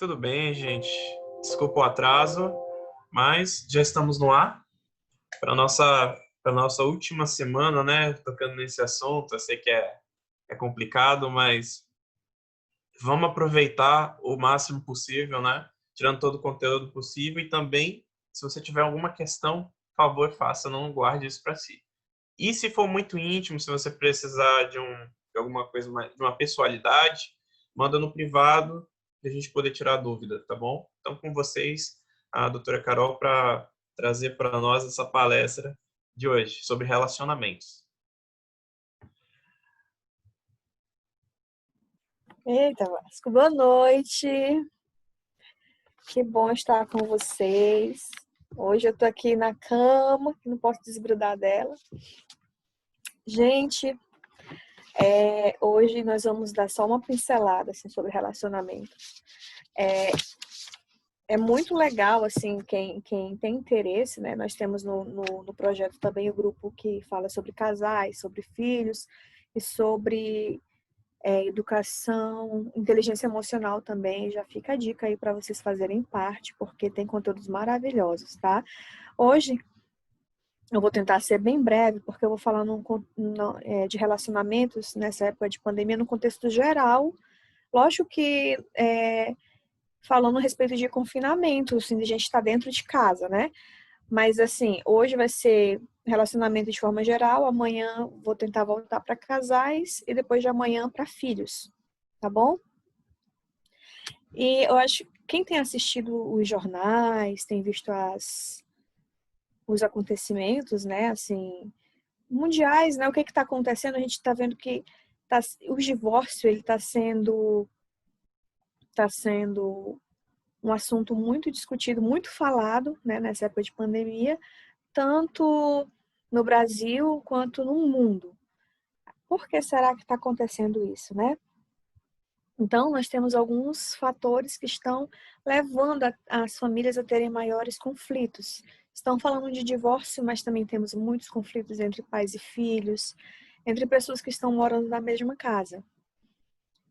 Tudo bem, gente? Desculpa o atraso, mas já estamos no ar para nossa última semana, né? Tocando nesse assunto. Eu sei que é complicado, mas vamos aproveitar o máximo possível, né? Tirando todo o conteúdo possível e também, se você tiver alguma questão, por favor, faça, não guarde isso para si. E se for muito íntimo, se você precisar de alguma coisa, de uma pessoalidade, manda no privado para a gente poder tirar a dúvida, tá bom? Então, com vocês, a doutora Carol, para trazer para nós essa palestra de hoje sobre relacionamentos. Eita, Vasco, boa noite. Que bom estar com vocês. Hoje eu tô aqui na cama, que não posso desgrudar dela. Gente, hoje nós vamos dar só uma pincelada assim, sobre relacionamento. É muito legal, assim, quem tem interesse, né? Nós temos no projeto também o grupo que fala sobre casais, sobre filhos e sobre educação, inteligência emocional também. Já fica a dica aí para vocês fazerem parte, porque tem conteúdos maravilhosos, tá? Hoje eu vou tentar ser bem breve, porque eu vou falar de relacionamentos nessa época de pandemia no contexto geral. Lógico que falando a respeito de confinamento, assim, de gente estar dentro de casa, né? Mas assim, hoje vai ser relacionamento de forma geral, amanhã vou tentar voltar para casais e depois de amanhã para filhos, tá bom? E eu acho que quem tem assistido os jornais, tem visto os acontecimentos, né, assim, mundiais, né, o que está acontecendo, a gente está vendo que o divórcio, ele tá sendo um assunto muito discutido, muito falado, né, nessa época de pandemia, tanto no Brasil quanto no mundo. Por que será que está acontecendo isso, né? Então, nós temos alguns fatores que estão levando as famílias a terem maiores conflitos. Estão falando de divórcio, mas também temos muitos conflitos entre pais e filhos, entre pessoas que estão morando na mesma casa.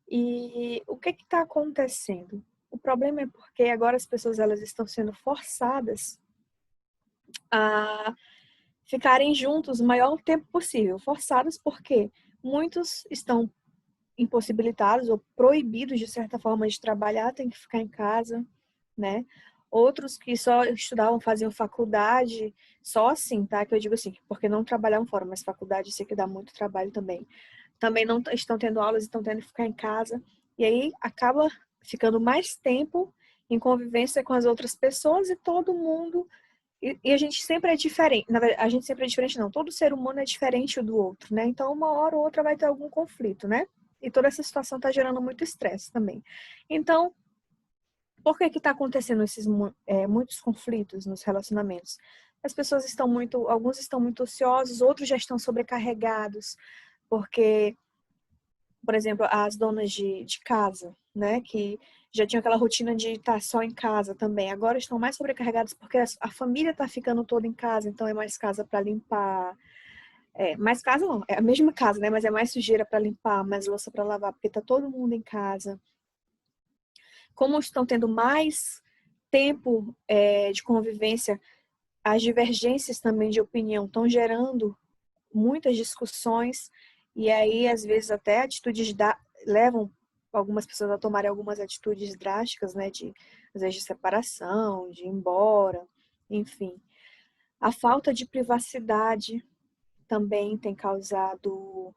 E o que está acontecendo? O problema é porque agora as pessoas elas estão sendo forçadas a ficarem juntos o maior tempo possível. Forçadas porque muitos estão impossibilitados ou proibidos, de certa forma, de trabalhar, têm que ficar em casa, né? Outros que só estudavam, faziam faculdade, só assim, tá? Que eu digo assim, porque não trabalhavam fora, mas faculdade sei que dá muito trabalho também. Também não estão tendo aulas, estão tendo que ficar em casa. E aí acaba ficando mais tempo em convivência com as outras pessoas e todo mundo. E a gente sempre é diferente. Na verdade, a gente sempre é diferente, não. Todo ser humano é diferente do outro, né? Então, uma hora ou outra vai ter algum conflito, né? E toda essa situação está gerando muito estresse também. Então, por que está acontecendo muitos conflitos nos relacionamentos? As pessoas alguns estão muito ociosos, outros já estão sobrecarregados, porque, por exemplo, as donas de casa, né, que já tinham aquela rotina de estar só em casa também, agora estão mais sobrecarregadas porque a família está ficando toda em casa, então é mais casa para limpar, mais casa não, é a mesma casa, né? Mas é mais sujeira para limpar, mais louça para lavar, porque tá todo mundo em casa. Como estão tendo mais tempo de convivência, as divergências também de opinião estão gerando muitas discussões e aí às vezes até levam algumas pessoas a tomarem algumas atitudes drásticas, né? De às vezes de separação, de ir embora, enfim. A falta de privacidade também tem causado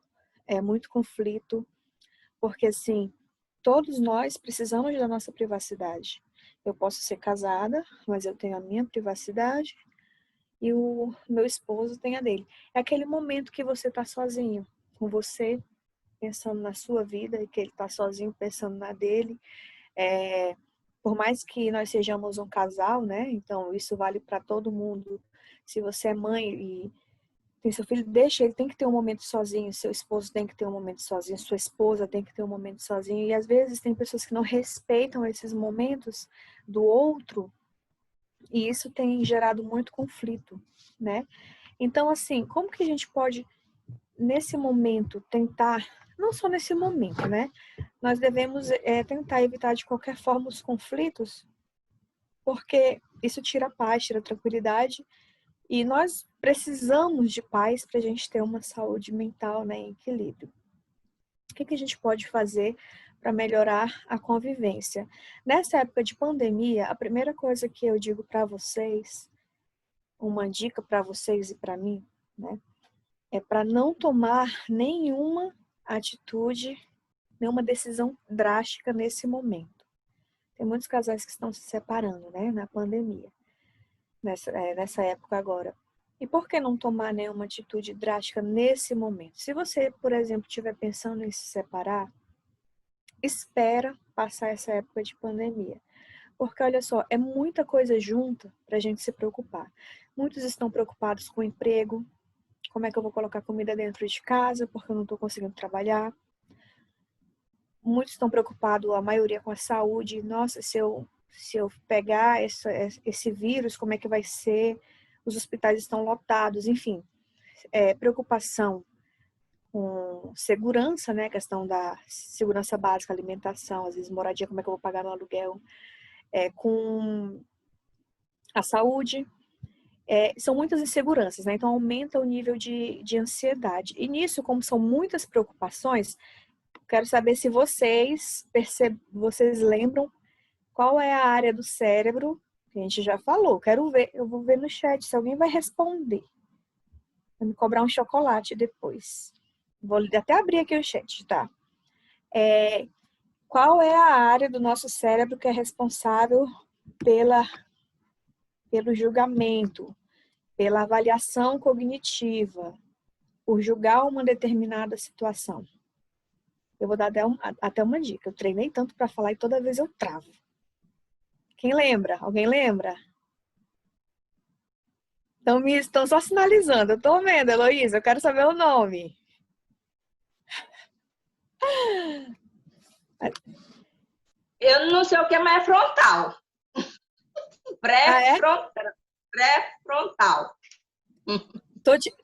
muito conflito, porque assim, todos nós precisamos da nossa privacidade. Eu posso ser casada, mas eu tenho a minha privacidade e o meu esposo tem a dele. É aquele momento que você está sozinho, com você, pensando na sua vida, e que ele está sozinho pensando na dele. Por mais que nós sejamos um casal, né? Então, isso vale para todo mundo. Se você é mãe e tem seu filho, deixa, ele tem que ter um momento sozinho, seu esposo tem que ter um momento sozinho, sua esposa tem que ter um momento sozinho. E às vezes tem pessoas que não respeitam esses momentos do outro, e isso tem gerado muito conflito, né? Então, assim, como que a gente pode, nesse momento, tentar, não só nesse momento, né? nós devemos tentar evitar de qualquer forma os conflitos, porque isso tira a paz, tira a tranquilidade, e nós precisamos de paz para a gente ter uma saúde mental, né, em equilíbrio. O que a gente pode fazer para melhorar a convivência? Nessa época de pandemia, a primeira coisa que eu digo para vocês, uma dica para vocês e para mim, né, é para não tomar nenhuma atitude, nenhuma decisão drástica nesse momento. Tem muitos casais que estão se separando, né, na pandemia, nessa época agora. E por que não tomar nenhuma atitude drástica nesse momento? Se você, por exemplo, estiver pensando em se separar, espera passar essa época de pandemia. Porque, olha só, é muita coisa junta para a gente se preocupar. Muitos estão preocupados com o emprego, como é que eu vou colocar comida dentro de casa, porque eu não estou conseguindo trabalhar. Muitos estão preocupados, a maioria, com a saúde. Nossa, se eu pegar esse vírus, como é que vai ser? Os hospitais estão lotados, enfim. Preocupação com segurança, né? Questão da segurança básica, alimentação, às vezes moradia, como é que eu vou pagar no aluguel? Com a saúde. São muitas inseguranças, né? Então aumenta o nível de ansiedade. E nisso, como são muitas preocupações, quero saber se vocês lembram qual é a área do cérebro que a gente já falou. Quero ver, eu vou ver no chat se alguém vai responder. Vai me cobrar um chocolate depois. Vou até abrir aqui o chat, tá? Qual é a área do nosso cérebro que é responsável pelo julgamento, pela avaliação cognitiva, por julgar uma determinada situação? Eu vou dar até uma dica. Eu treinei tanto para falar e toda vez eu travo. Quem lembra? Alguém lembra? Estão só sinalizando. Eu tô vendo, Heloísa. Eu quero saber o nome. Eu não sei o que, mas é frontal. Pré-frontal.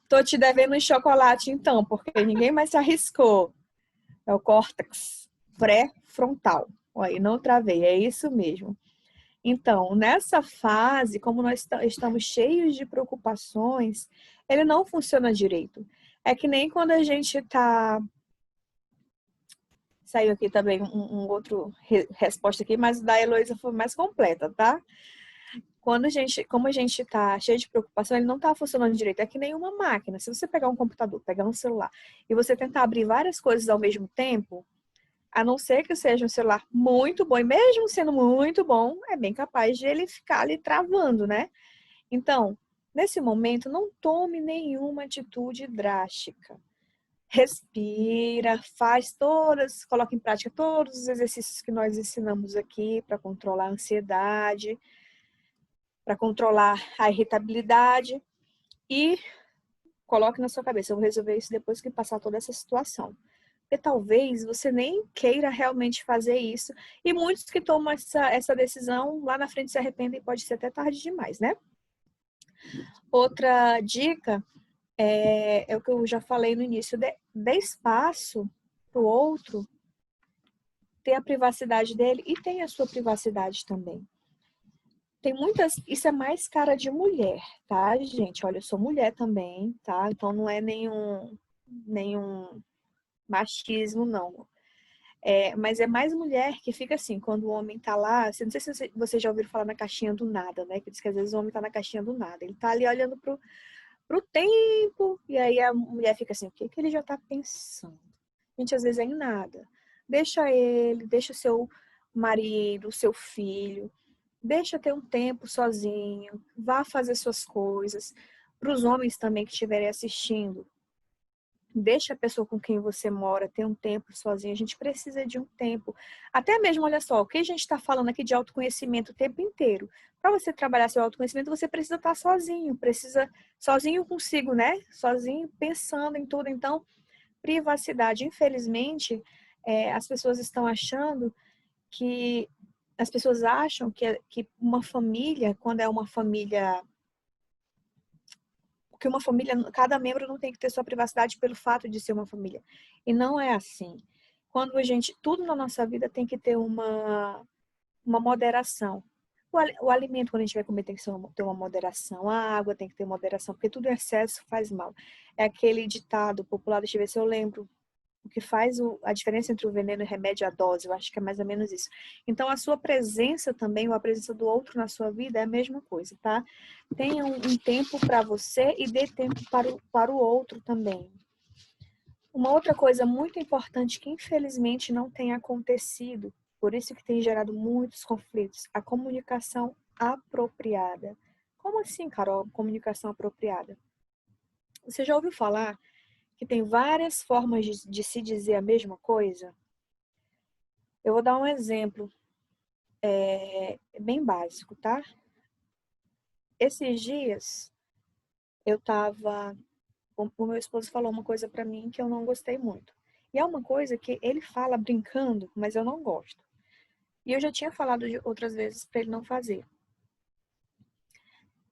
Tô te devendo um chocolate, então, porque ninguém mais se arriscou. É o córtex pré-frontal. Olha, não travei, é isso mesmo. Então, nessa fase, como nós estamos cheios de preocupações, ele não funciona direito. É que nem quando a gente tá... Saiu aqui também um outro resposta aqui, mas o da Heloísa foi mais completa, tá? Como a gente tá cheio de preocupação, ele não tá funcionando direito. É que nem uma máquina. Se você pegar um computador, pegar um celular, e você tentar abrir várias coisas ao mesmo tempo, a não ser que seja um celular muito bom, e mesmo sendo muito bom, é bem capaz de ele ficar ali travando, né? Então, nesse momento, não tome nenhuma atitude drástica. Respira, coloca em prática todos os exercícios que nós ensinamos aqui para controlar a ansiedade, para controlar a irritabilidade, e coloque na sua cabeça, eu vou resolver isso depois que passar toda essa situação. Porque talvez você nem queira realmente fazer isso, e muitos que tomam essa decisão lá na frente se arrependem, pode ser até tarde demais, né? Outra dica é o que eu já falei no início, dê espaço para o outro ter a privacidade dele e tem a sua privacidade também. Isso é mais cara de mulher, tá, gente? Olha, eu sou mulher também, tá? Então não é nenhum machismo, não. Mas é mais mulher que fica assim, quando o homem tá lá, não sei se você já ouviu falar na caixinha do nada, né? Que diz que às vezes o homem tá na caixinha do nada. Ele tá ali olhando pro tempo, e aí a mulher fica assim, o que ele já tá pensando? Gente, às vezes é em nada. Deixa ele, deixa o seu marido, o seu filho, deixa ter um tempo sozinho, vá fazer suas coisas. Para os homens também que estiverem assistindo, deixa a pessoa com quem você mora ter um tempo sozinho. A gente precisa de um tempo. Até mesmo, olha só, o que a gente está falando aqui de autoconhecimento o tempo inteiro. Para você trabalhar seu autoconhecimento, você precisa estar sozinho. Precisa sozinho consigo, né? Sozinho, pensando em tudo. Então, privacidade. Infelizmente, as pessoas estão achando que... As pessoas acham que uma família, quando é uma família... que uma família, cada membro não tem que ter sua privacidade pelo fato de ser uma família. E não é assim. quando a gente, tudo na nossa vida tem que ter uma moderação. O alimento, quando a gente vai comer, tem que ter uma moderação. A água tem que ter moderação, porque tudo em excesso faz mal. É aquele ditado popular, deixa eu ver se eu lembro, o que faz a diferença entre o veneno e o remédio é a dose. Eu acho que é mais ou menos isso. Então, a sua presença também, ou a presença do outro na sua vida é a mesma coisa, tá? Tenha um tempo para você e dê tempo para o outro também. Uma outra coisa muito importante que infelizmente não tem acontecido, por isso que tem gerado muitos conflitos, a comunicação apropriada. Como assim, Carol, comunicação apropriada? Você já ouviu falar que tem várias formas de se dizer a mesma coisa? Eu vou dar um exemplo bem básico, tá? Esses dias o meu esposo falou uma coisa pra mim que eu não gostei muito. E é uma coisa que ele fala brincando, mas eu não gosto. E eu já tinha falado de outras vezes pra ele não fazer.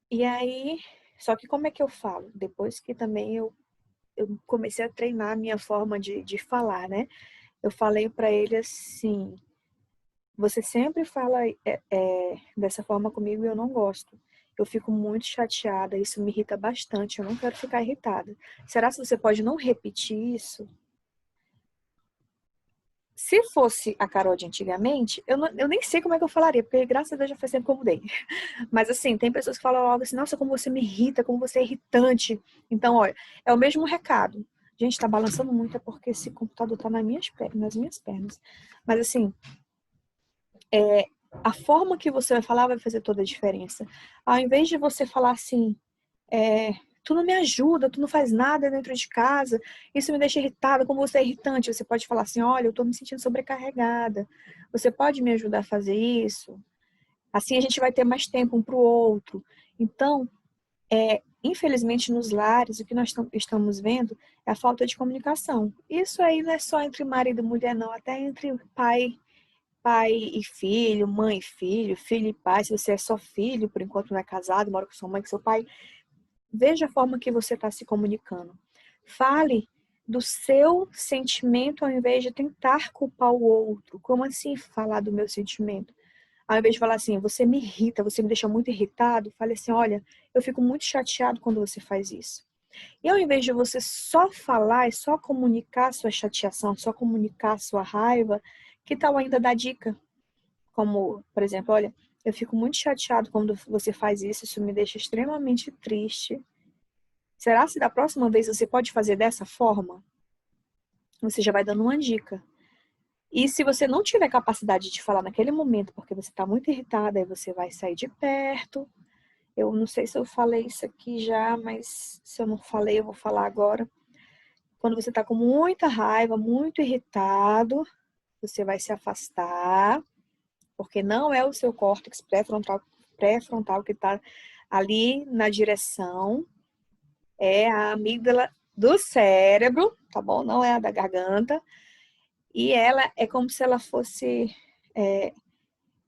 E aí, só que como é que eu falo? Depois que também eu comecei a treinar a minha forma de falar, né? Eu falei pra ele assim: você sempre fala dessa forma comigo e eu não gosto. Eu fico muito chateada, isso me irrita bastante, eu não quero ficar irritada. Será que você pode não repetir isso? Se fosse a Carol de antigamente, eu nem sei como é que eu falaria, porque graças a Deus já faz tempo que eu mudei. Mas assim, tem pessoas que falam logo assim, nossa, como você me irrita, como você é irritante. Então, olha, é o mesmo recado. Gente, tá balançando muito, é porque esse computador tá nas minhas pernas. Mas assim, a forma que você vai falar vai fazer toda a diferença. Ao invés de você falar assim, tu não me ajuda, tu não faz nada dentro de casa, isso me deixa irritada, como você é irritante, você pode falar assim, olha, eu tô me sentindo sobrecarregada, você pode me ajudar a fazer isso? Assim a gente vai ter mais tempo um pro outro. Então, infelizmente nos lares, o que nós estamos vendo é a falta de comunicação. Isso aí não é só entre marido e mulher, não, até entre pai e filho, mãe e filho, filho e pai, se você é só filho, por enquanto não é casado, mora com sua mãe, com seu pai, veja a forma que você está se comunicando. Fale do seu sentimento ao invés de tentar culpar o outro. Como assim falar do meu sentimento? Ao invés de falar assim, você me irrita, você me deixa muito irritado, fale assim, olha, eu fico muito chateado quando você faz isso. E ao invés de você só falar e só comunicar sua chateação, só comunicar sua raiva, que tal ainda dar dica? Como, por exemplo, olha, eu fico muito chateado quando você faz isso me deixa extremamente triste. Será se da próxima vez você pode fazer dessa forma? Você já vai dando uma dica. E se você não tiver capacidade de falar naquele momento, porque você está muito irritada, aí você vai sair de perto. Eu não sei se eu falei isso aqui já, mas se eu não falei, eu vou falar agora. Quando você está com muita raiva, muito irritado, você vai se afastar, porque não é o seu córtex pré-frontal que está ali na direção, é a amígdala do cérebro, tá bom? Não é a da garganta. E ela é como se ela fosse,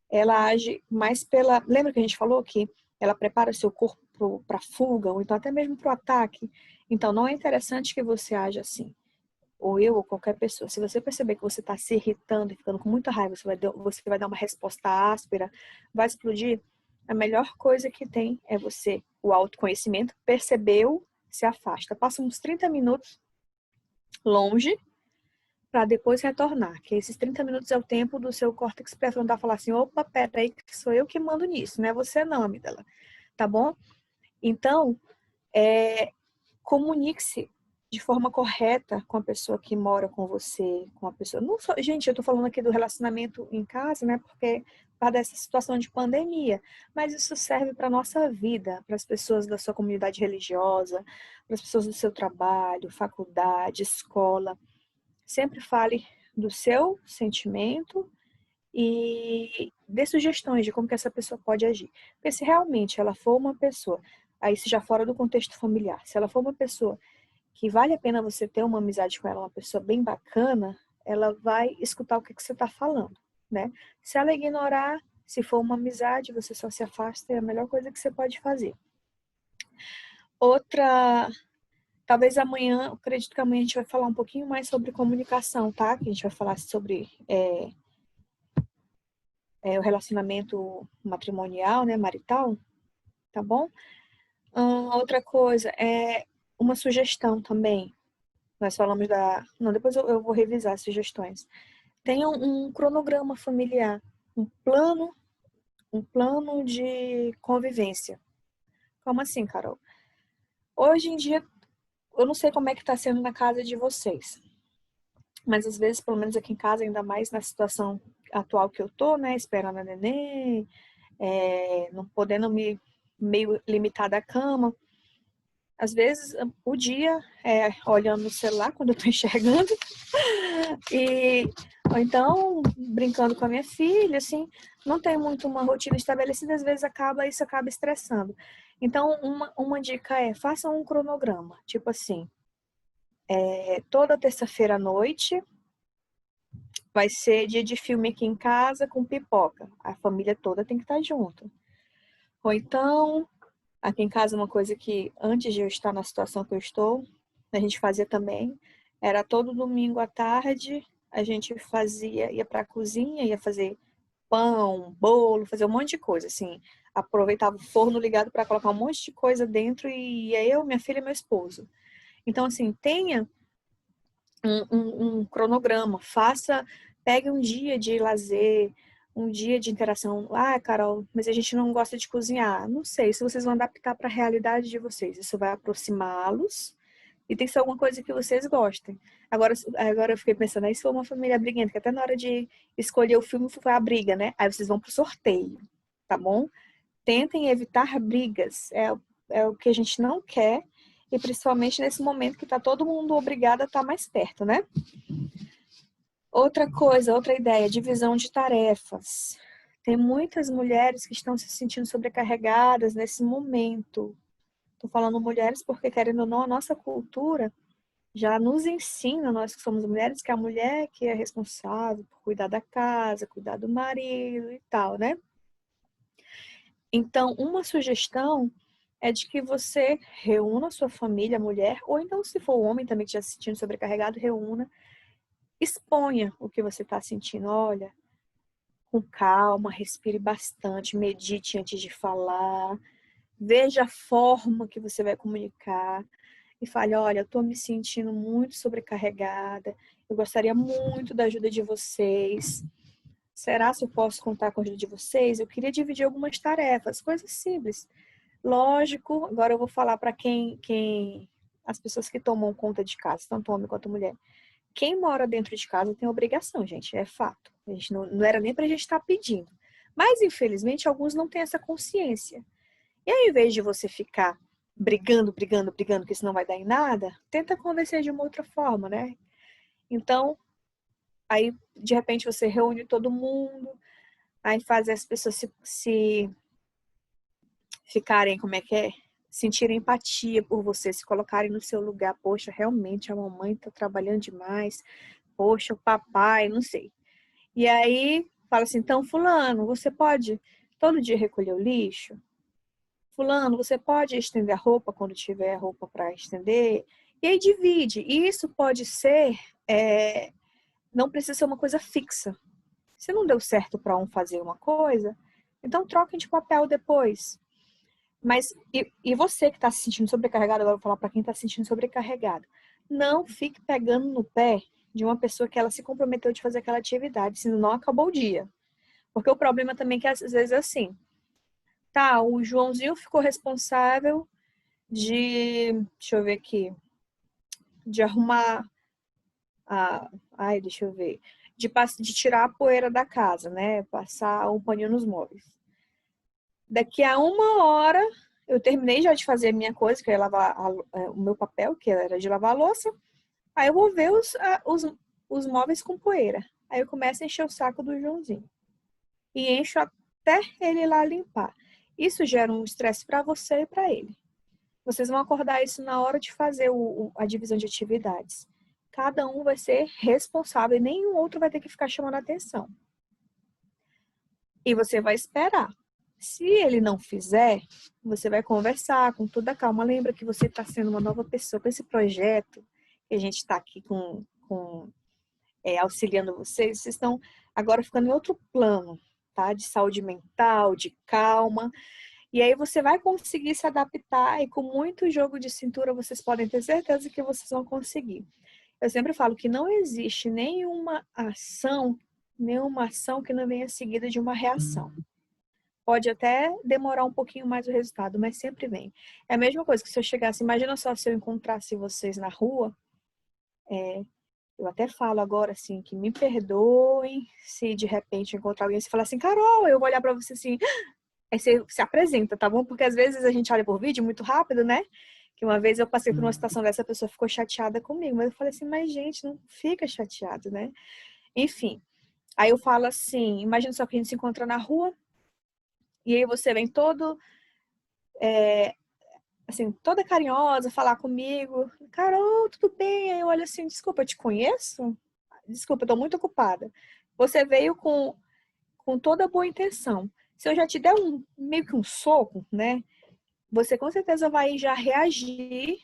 ela age mais pela, lembra que a gente falou que ela prepara o seu corpo para fuga, ou então até mesmo para o ataque. Então não é interessante que você age assim. Ou eu, ou qualquer pessoa. Se você perceber que você está se irritando e ficando com muita raiva, você vai dar uma resposta áspera, vai explodir, a melhor coisa que tem é você, o autoconhecimento, percebeu, se afasta. Passa uns 30 minutos longe para depois retornar. Que esses 30 minutos é o tempo do seu córtex pré-frontal falar assim, opa, peraí, que sou eu que mando nisso, não é você não, amígdala. Tá bom? Então, comunique-se de forma correta com a pessoa que mora com você, com a pessoa. Não só, gente, eu tô falando aqui do relacionamento em casa, né? Porque para dessa situação de pandemia, mas isso serve para nossa vida, para as pessoas da sua comunidade religiosa, para as pessoas do seu trabalho, faculdade, escola. Sempre fale do seu sentimento e dê sugestões de como que essa pessoa pode agir. Porque se realmente ela for uma pessoa, aí se já fora do contexto familiar, se ela for uma pessoa que vale a pena você ter uma amizade com ela, uma pessoa bem bacana, ela vai escutar o que você está falando, né? Se ela ignorar, se for uma amizade, você só se afasta, é a melhor coisa que você pode fazer. Outra Talvez amanhã, eu acredito que amanhã a gente vai falar um pouquinho mais sobre comunicação, tá? Que a gente vai falar sobre o relacionamento matrimonial, né, marital, tá bom? Outra coisa, uma sugestão também. Nós falamos Não, depois eu vou revisar as sugestões. Tenha um cronograma familiar, um plano de convivência. Como assim, Carol? Hoje em dia, eu não sei como é que está sendo na casa de vocês, mas às vezes, pelo menos aqui em casa, ainda mais na situação atual que eu tô, né, esperando a neném, não podendo me meio limitar da cama. Às vezes, o dia olhando no celular, quando eu tô enxergando, ou então brincando com a minha filha, assim, não tem muito uma rotina estabelecida, às vezes isso acaba estressando. Então, uma dica faça um cronograma, tipo assim, toda terça-feira à noite vai ser dia de filme aqui em casa com pipoca. A família toda tem que estar junto. Ou então, aqui em casa, uma coisa que antes de eu estar na situação que eu estou, a gente fazia também, era todo domingo à tarde, a gente ia para a cozinha, ia fazer pão, bolo, fazer um monte de coisa, assim. Aproveitava o forno ligado para colocar um monte de coisa dentro e ia eu, minha filha e meu esposo. Então, assim, tenha um cronograma, pegue um dia de lazer, um dia de interação. Ah, Carol, mas a gente não gosta de cozinhar. Não sei, se vocês vão adaptar para a realidade de vocês. Isso vai aproximá-los e tem que ser alguma coisa que vocês gostem. Agora eu fiquei pensando, aí se for uma família briguenta, que até na hora de escolher o filme foi a briga, né? Aí vocês vão pro sorteio, tá bom? Tentem evitar brigas. É o que a gente não quer. E principalmente nesse momento que tá todo mundo obrigado a estar mais perto, né? Outra coisa, outra ideia, divisão de tarefas. Tem muitas mulheres que estão se sentindo sobrecarregadas nesse momento. Estou falando mulheres porque, querendo ou não, a nossa cultura já nos ensina, nós que somos mulheres, que a mulher que é responsável por cuidar da casa, cuidar do marido e tal, né? Então, uma sugestão é de que você reúna a sua família, a mulher, ou então, se for o homem também que já se sentindo sobrecarregado, reúna, exponha o que você está sentindo. Olha, com calma, respire bastante, medite antes de falar, veja a forma que você vai comunicar e fale, olha, eu estou me sentindo muito sobrecarregada, eu gostaria muito da ajuda de vocês. Será que eu posso contar com a ajuda de vocês? Eu queria dividir algumas tarefas, coisas simples. Lógico, agora eu vou falar para as pessoas que tomam conta de casa, tanto homem quanto mulher. Quem mora dentro de casa tem obrigação, gente, é fato. A gente não era nem para a gente estar pedindo. Mas, infelizmente, alguns não têm essa consciência. E ao invés de você ficar brigando, que isso não vai dar em nada, tenta convencer de uma outra forma, né? Então, aí, de repente, você reúne todo mundo, aí faz as pessoas se ficarem, como é que é? Sentirem empatia por você, se colocarem no seu lugar. Poxa, realmente a mamãe tá trabalhando demais. Poxa, o papai, não sei. E aí, fala assim, então, fulano, você pode todo dia recolher o lixo? Fulano, você pode estender a roupa quando tiver roupa para estender? E aí divide. E isso pode ser, não precisa ser uma coisa fixa. Se não deu certo para um fazer uma coisa, então troquem de papel depois. Mas, e você que está se sentindo sobrecarregado, agora eu vou falar para quem está se sentindo sobrecarregado. Não fique pegando no pé de uma pessoa que ela se comprometeu de fazer aquela atividade, senão não acabou o dia. Porque o problema também é que às vezes é assim, tá, o Joãozinho ficou responsável deixa eu ver aqui, de arrumar deixa eu ver, de tirar a poeira da casa, né, passar um paninho nos móveis. Daqui a 1 hora, eu terminei já de fazer a minha coisa, que eu ia lavar o meu papel, que era de lavar a louça, aí eu vou ver os móveis com poeira. Aí eu começo a encher o saco do Joãozinho. E encho até ele ir lá limpar. Isso gera um estresse para você e para ele. Vocês vão acordar isso na hora de fazer a divisão de atividades. Cada um vai ser responsável e nenhum outro vai ter que ficar chamando a atenção. E você vai esperar. Se ele não fizer, você vai conversar com toda a calma. Lembra que você está sendo uma nova pessoa. Com esse projeto que a gente está aqui auxiliando vocês estão agora ficando em outro plano, tá? De saúde mental, de calma. E aí você vai conseguir se adaptar e com muito jogo de cintura vocês podem ter certeza que vocês vão conseguir. Eu sempre falo que não existe nenhuma ação que não venha seguida de uma reação. Pode até demorar um pouquinho mais o resultado, mas sempre vem. É a mesma coisa que se eu chegasse, imagina só se eu encontrasse vocês na rua, eu até falo agora assim, que me perdoem se de repente encontrar alguém e falar assim, Carol, eu vou olhar pra você assim, aí você se apresenta, tá bom? Porque às vezes a gente olha por vídeo muito rápido, né? Que uma vez eu passei por uma situação dessa, a pessoa ficou chateada comigo, mas eu falei assim, mas gente, não fica chateado, né? Enfim, aí eu falo assim, imagina só que a gente se encontra na rua, e aí você vem assim, toda carinhosa, falar comigo. Carol, tudo bem? Aí eu olho assim, desculpa, eu te conheço? Desculpa, eu tô muito ocupada. Você veio com toda boa intenção. Se eu já te der meio que um soco, né? Você com certeza vai já reagir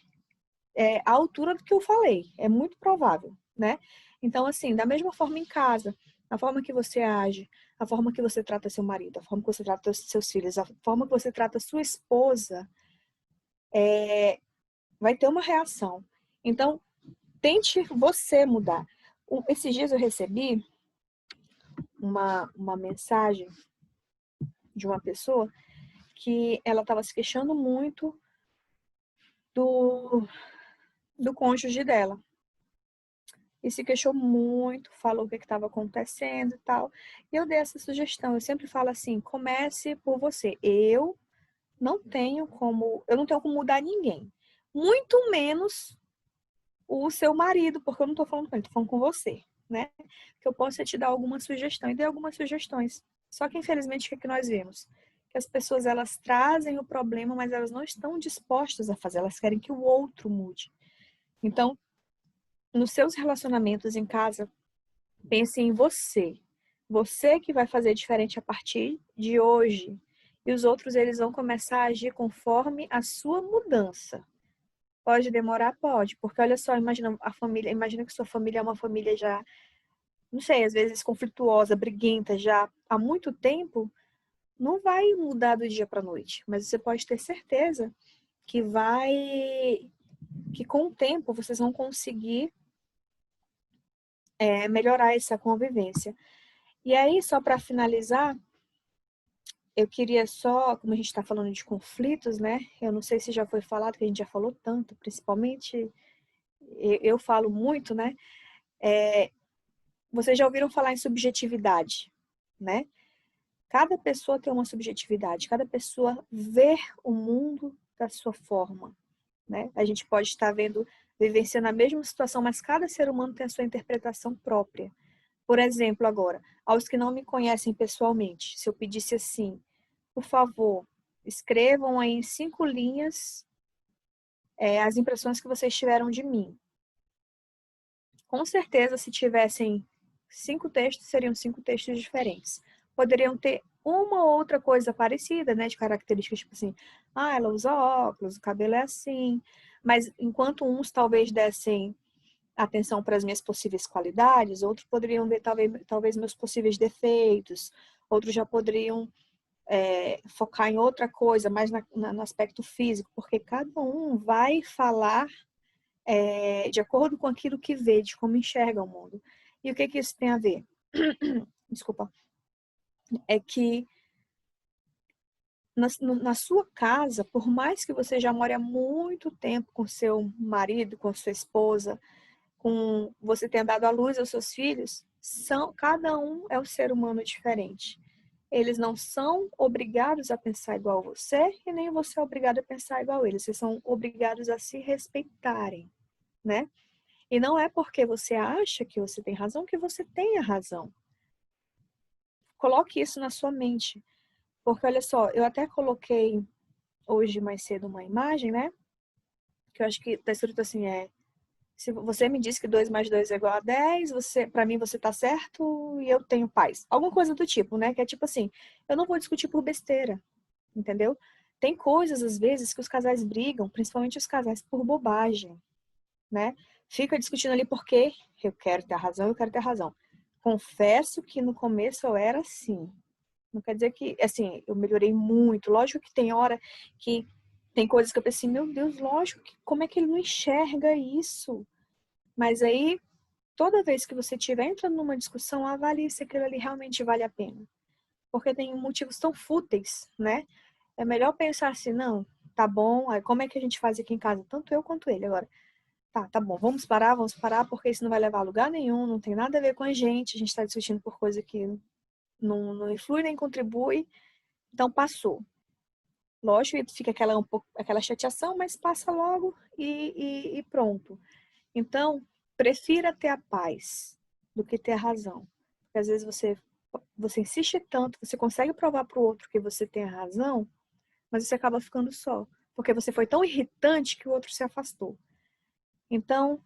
à altura do que eu falei. É muito provável, né? Então, assim, da mesma forma em casa, a forma que você age, a forma que você trata seu marido, a forma que você trata seus filhos, a forma que você trata sua esposa, vai ter uma reação. Então, tente você mudar. Esses dias eu recebi uma mensagem de uma pessoa que ela estava se queixando muito do cônjuge dela. E se queixou muito, falou o que estava acontecendo e tal. E eu dei essa sugestão. Eu sempre falo assim, comece por você. Eu não tenho como mudar ninguém. Muito menos o seu marido, porque eu não estou falando com ele, estou falando com você, né? Que eu possa te dar alguma sugestão. E dei algumas sugestões. Só que, infelizmente, o que é que nós vemos? Que as pessoas, elas trazem o problema, mas elas não estão dispostas a fazer. Elas querem que o outro mude. Então, nos seus relacionamentos em casa, pense em você. Você que vai fazer diferente a partir de hoje. E os outros, eles vão começar a agir conforme a sua mudança. Pode demorar? Pode. Porque olha só, imagina que sua família é uma família já, não sei, às vezes conflituosa, briguenta já há muito tempo, não vai mudar do dia para a noite. Mas você pode ter certeza que que com o tempo vocês vão conseguir melhorar essa convivência. E aí, só para finalizar, eu queria só, como a gente está falando de conflitos, né? Eu não sei se já foi falado, que a gente já falou tanto, principalmente eu falo muito, né? Vocês já ouviram falar em subjetividade, né? Cada pessoa tem uma subjetividade, cada pessoa vê o mundo da sua forma, né? A gente pode estar vivenciando a mesma situação, mas cada ser humano tem a sua interpretação própria. Por exemplo, agora, aos que não me conhecem pessoalmente, se eu pedisse assim, por favor, escrevam aí em 5 linhas as impressões que vocês tiveram de mim. Com certeza, se tivessem 5 textos, seriam 5 textos diferentes. Poderiam ter uma ou outra coisa parecida, né, de características, tipo assim, ela usa óculos, o cabelo é assim, mas enquanto uns talvez dessem atenção para as minhas possíveis qualidades, outros poderiam ver talvez meus possíveis defeitos, outros já poderiam focar em outra coisa, mais no aspecto físico, porque cada um vai falar de acordo com aquilo que vê, de como enxerga o mundo. E o que isso tem a ver? Desculpa. É que na sua casa, por mais que você já more há muito tempo com seu marido, com sua esposa, você tenha dado à luz aos seus filhos, cada um é um ser humano diferente. Eles não são obrigados a pensar igual a você e nem você é obrigado a pensar igual a eles. Vocês são obrigados a se respeitarem, né? E não é porque você acha que você tem razão que você tenha razão. Coloque isso na sua mente. Porque, olha só, eu até coloquei hoje mais cedo uma imagem, né? Que eu acho que tá escrito assim, Se você me diz que 2 mais 2 é igual a 10, para mim você tá certo e eu tenho paz. Alguma coisa do tipo, né? Que é tipo assim, eu não vou discutir por besteira, entendeu? Tem coisas, às vezes, que os casais brigam, principalmente os casais, por bobagem, né? Fica discutindo ali porque eu quero ter razão, eu quero ter razão. Confesso que no começo eu era assim. Não quer dizer que, assim, eu melhorei muito. Lógico que tem hora que tem coisas que eu pensei, meu Deus, lógico, como é que ele não enxerga isso? Mas aí, toda vez que você estiver entrando numa discussão, avalie se aquilo ali realmente vale a pena. Porque tem motivos tão fúteis, né? É melhor pensar assim, não, tá bom, aí como é que a gente faz aqui em casa? Tanto eu quanto ele. Agora, tá bom, vamos parar, porque isso não vai levar a lugar nenhum, não tem nada a ver com a gente está discutindo por coisa que não influi nem contribui, então passou. Lógico, fica aquela chateação, mas passa logo e pronto. Então, prefira ter a paz do que ter a razão. Porque às vezes você insiste tanto, você consegue provar para o outro que você tem a razão, mas você acaba ficando só. Porque você foi tão irritante que o outro se afastou. Então,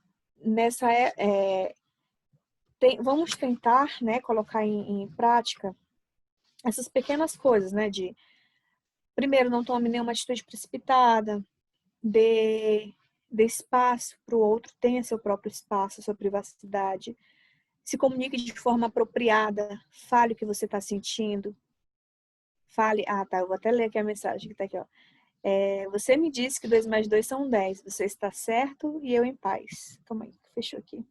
vamos tentar, né, colocar em prática essas pequenas coisas, né, de primeiro, não tome nenhuma atitude precipitada, dê espaço para o outro, tenha seu próprio espaço, sua privacidade, se comunique de forma apropriada, fale o que você está sentindo, fale, eu vou até ler aqui a mensagem que está aqui, ó. Você me disse que 2 mais 2 são 10, você está certo e eu em paz. Calma aí, fechou aqui.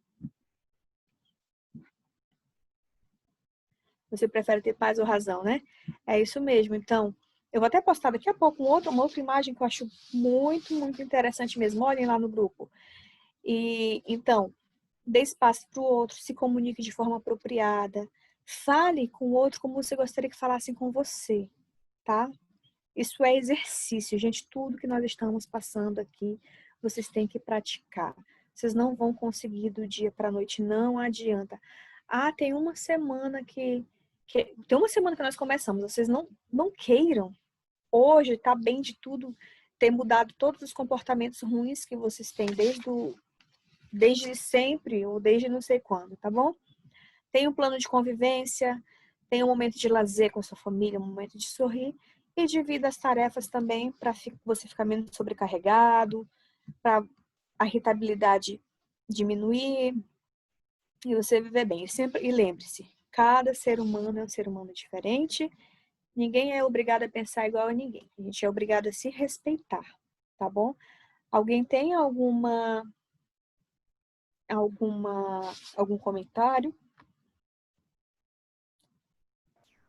Você prefere ter paz ou razão, né? É isso mesmo. Então, eu vou até postar daqui a pouco uma outra imagem que eu acho muito, muito interessante mesmo. Olhem lá no grupo. E então, dê espaço para o outro, se comunique de forma apropriada. Fale com o outro como você gostaria que falassem com você, tá? Isso é exercício, gente. Tudo que nós estamos passando aqui, vocês têm que praticar. Vocês não vão conseguir do dia para a noite, não adianta. Tem uma semana tem uma semana que nós começamos, vocês não queiram hoje tá bem de tudo, ter mudado todos os comportamentos ruins que vocês têm desde sempre ou desde não sei quando, tá bom? Tem um plano de convivência, tem um momento de lazer com a sua família, um momento de sorrir e divida as tarefas também para você ficar menos sobrecarregado, para a irritabilidade diminuir e você viver bem. E lembre-se, cada ser humano é um ser humano diferente. Ninguém é obrigado a pensar igual a ninguém. A gente é obrigado a se respeitar, tá bom? Alguém tem algum comentário?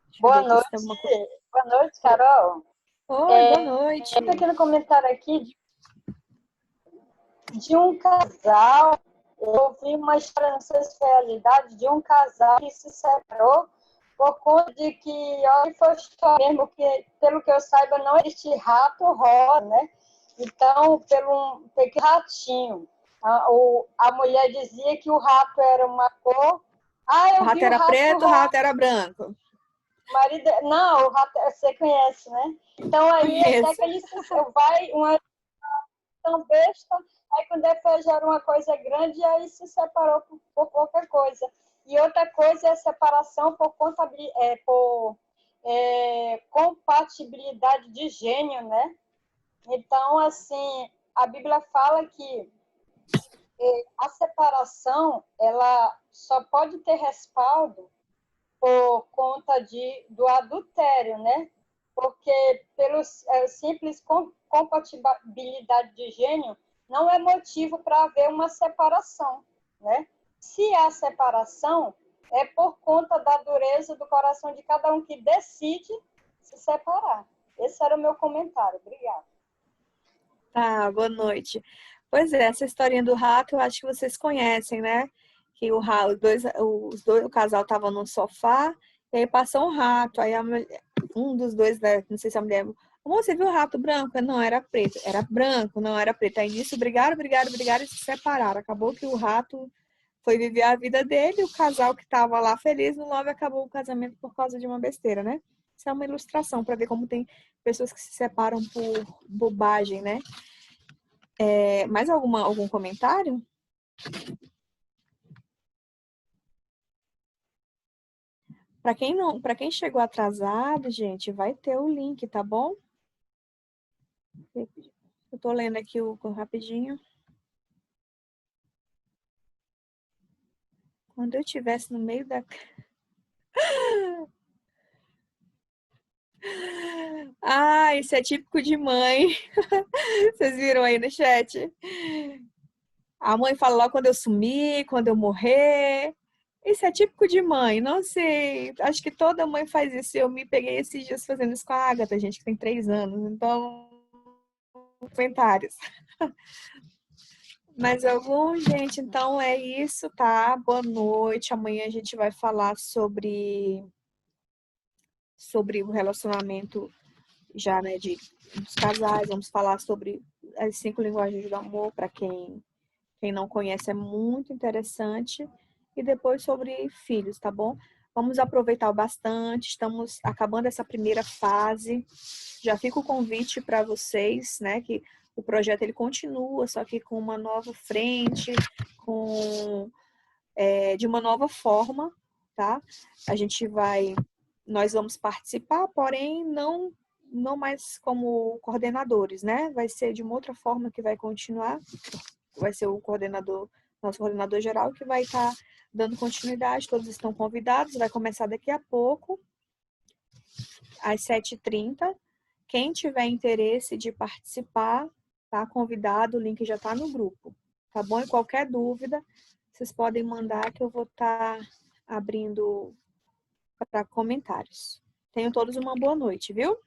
Deixa eu ver Boa aqui se noite. tem alguma coisa. Boa noite, Carol. Oi, boa noite. Eu tenho um comentário aqui de um casal. Eu ouvi uma história, não sei se foi realidade, de um casal que se separou por conta de que, olha, foi história mesmo, que, pelo que eu saiba, não existe rato rosa, né? Então, pelo um pequeno ratinho. A mulher dizia que o rato era uma cor. O rato era preto, o rato era branco. Marido, não, o rato você conhece, né? Então aí até que ele vai uma tão besta, aí quando depois já era uma coisa grande, e aí se separou por qualquer coisa. E outra coisa é a separação por compatibilidade de gênio, né? Então, assim, a Bíblia fala que a separação, ela só pode ter respaldo por conta do adultério, né? Porque pelo simples compatibilidade de gênio não é motivo para haver uma separação, né? Se há separação, é por conta da dureza do coração de cada um que decide se separar. Esse era o meu comentário. Obrigada. Boa noite. Pois é, essa historinha do rato, eu acho que vocês conhecem, né? Que o casal tava no sofá, e aí passou um rato, aí um dos dois, né, não sei se a mulher, você viu o rato branco? Não, era preto. Era branco, não era preto. Aí nisso brigaram e se separaram. Acabou que o rato foi viver a vida dele, o casal que tava lá feliz no love acabou o casamento por causa de uma besteira, né? Isso é uma ilustração para ver como tem pessoas que se separam por bobagem, né? Mais algum comentário? Para quem chegou atrasado, gente, vai ter o link, tá bom? Eu tô lendo aqui rapidinho. Quando eu estivesse no meio da... Ah, isso é típico de mãe. Vocês viram aí no chat? A mãe fala logo quando eu sumir, quando eu morrer. Isso é típico de mãe. Não sei, acho que toda mãe faz isso. Eu me peguei esses dias fazendo isso com a Agatha, gente, que tem 3 anos. Então, comentários. Mais algum, gente? Então é isso, tá? Boa noite. Amanhã a gente vai falar sobre o relacionamento já, né, dos casais. Vamos falar sobre as 5 linguagens do amor, para quem não conhece, é muito interessante. E depois sobre filhos, tá bom? Vamos aproveitar bastante. Estamos acabando essa primeira fase. Já fica o convite para vocês, né, que o projeto ele continua, só que com uma nova frente, de uma nova forma, tá? Nós vamos participar, porém não mais como coordenadores, né? Vai ser de uma outra forma que vai continuar. Vai ser o nosso coordenador geral, que vai estar dando continuidade. Todos estão convidados. Vai começar daqui a pouco, às 7h30. Quem tiver interesse de participar, tá convidado, o link já está no grupo, tá bom? E qualquer dúvida, vocês podem mandar que eu vou estar abrindo para comentários. Tenham todos uma boa noite, viu?